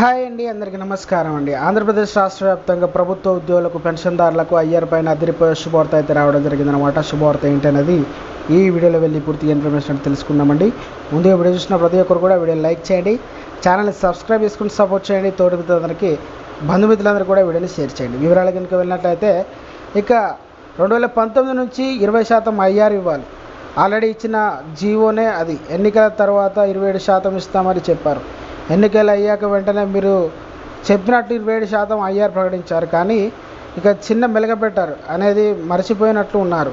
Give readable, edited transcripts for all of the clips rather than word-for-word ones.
Hi అండి, అందరికీ నమస్కారం అండి. ఆంధ్రప్రదేశ్ రాష్ట్ర వ్యాప్తంగా ప్రభుత్వ ఉద్యోగులకు, పెన్షన్దారులకు అయ్యారు పైన అదిరిపోయే శుభవార్త అయితే రావడం జరిగిందనమాట. శుభవార్త ఏంటనేది ఈ వీడియోలో వెళ్ళి పూర్తిగా ఇన్ఫర్మేషన్ తెలుసుకుందామండి. ముందుగా వీడియో చూసిన ప్రతి ఒక్కరు కూడా వీడియో లైక్ చేయండి, ఛానల్ని సబ్స్క్రైబ్ చేసుకుని సపోర్ట్ చేయండి. తోటి మిత్రులందరికీ, బంధుమిత్రులందరూ కూడా వీడియోని షేర్ చేయండి. వివరాలు కనుక వెళ్ళినట్లయితే ఇక 2019 నుంచి 20% ఐఆర్ ఇవ్వాలి. ఆల్రెడీ ఇచ్చిన జీవోనే అది. ఎన్నికల తర్వాత 27% ఇస్తామని చెప్పారు. ఎన్నికలు అయ్యాక వెంటనే మీరు చెప్పినట్టు 27% ఐఆర్ ప్రకటించారు. కానీ ఇక చిన్న మెలగపెట్టారు అనేది మర్చిపోయినట్లు ఉన్నారు.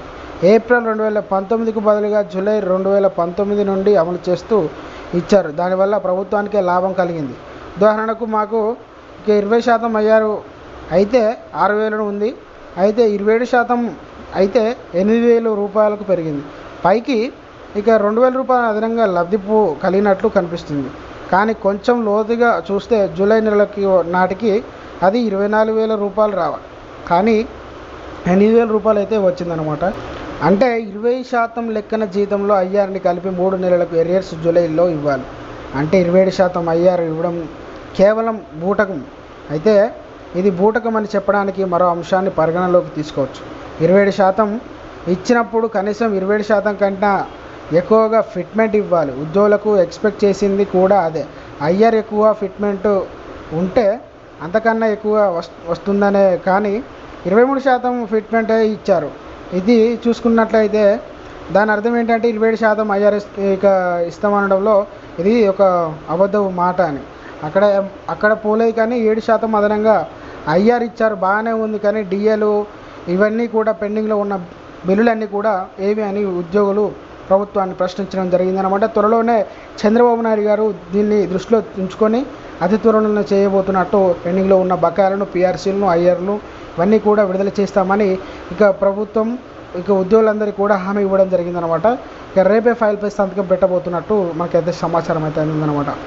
ఏప్రిల్ 2019కు బదులుగా జూలై 2019 నుండి అమలు చేస్తూ ఇచ్చారు. దానివల్ల ప్రభుత్వానికే లాభం కలిగింది. ఉదాహరణకు మాకు ఇక 20% ఐఆర్ అయితే 6,000 ఉంది. అయితే 27% అయితే 8,000 రూపాయలకు పెరిగింది. పైకి ఇక 2,000 రూపాయల అదనంగా లబ్ధి కలిగినట్లు కనిపిస్తుంది. కానీ కొంచెం లోతుగా చూస్తే జూలై నెలకి నాటికి అది 24,000 రూపాయలు రావాలి. కానీ 8,000 రూపాయలు అయితే వచ్చిందనమాట. అంటే 20% లెక్కన జీతంలో ఐఆర్ని కలిపి 3 నెలలకు ఎరియర్స్ జూలైలో ఇవ్వాలి. అంటే 27% ఐఆర్ ఇవ్వడం కేవలం బూటకం. అయితే ఇది బూటకం అని చెప్పడానికి మరో అంశాన్ని పరిగణలోకి తీసుకోవచ్చు. 27% ఇచ్చినప్పుడు కనీసం 27% కంటే ఎక్కువగా ఫిట్మెంట్ ఇవ్వాలి. ఉద్యోగులకు ఎక్స్పెక్ట్ చేసింది కూడా అదే. ఐఆర్ ఎక్కువ ఫిట్మెంట్ ఉంటే అంతకన్నా ఎక్కువ వస్తుందనే. కానీ 23% ఫిట్మెంటే ఇచ్చారు. ఇది చూసుకున్నట్లయితే దాని అర్థం ఏంటంటే 27% ఐఆర్ ఇక ఇస్తామనడంలో ఇది ఒక అబద్ధపు మాట అని. అక్కడ పోలేదు. కానీ 7% అదనంగా ఐఆర్ ఇచ్చారు, బాగానే ఉంది. కానీ డిఏలు ఇవన్నీ కూడా పెండింగ్లో ఉన్న బిల్లులన్నీ కూడా ఏవి అని ఉద్యోగులు ప్రభుత్వాన్ని ప్రశ్నించడం జరిగిందనమాట. త్వరలోనే చంద్రబాబు నాయుడు గారు దీన్ని దృష్టిలో ఉంచుకొని అతి త్వరలోనే చేయబోతున్నట్టు పెండింగ్లో ఉన్న బకాయిలను, పిఆర్సీలను, ఐఆర్లు ఇవన్నీ కూడా విడుదల చేస్తామని ఇక ప్రభుత్వం ఉద్యోగులందరికీ కూడా హామీ ఇవ్వడం జరిగిందనమాట. ఇక రేపే ఫైల్పై సంతకం పెట్టబోతున్నట్టు మనకైతే సమాచారం అయితే ఉందన్నమాట.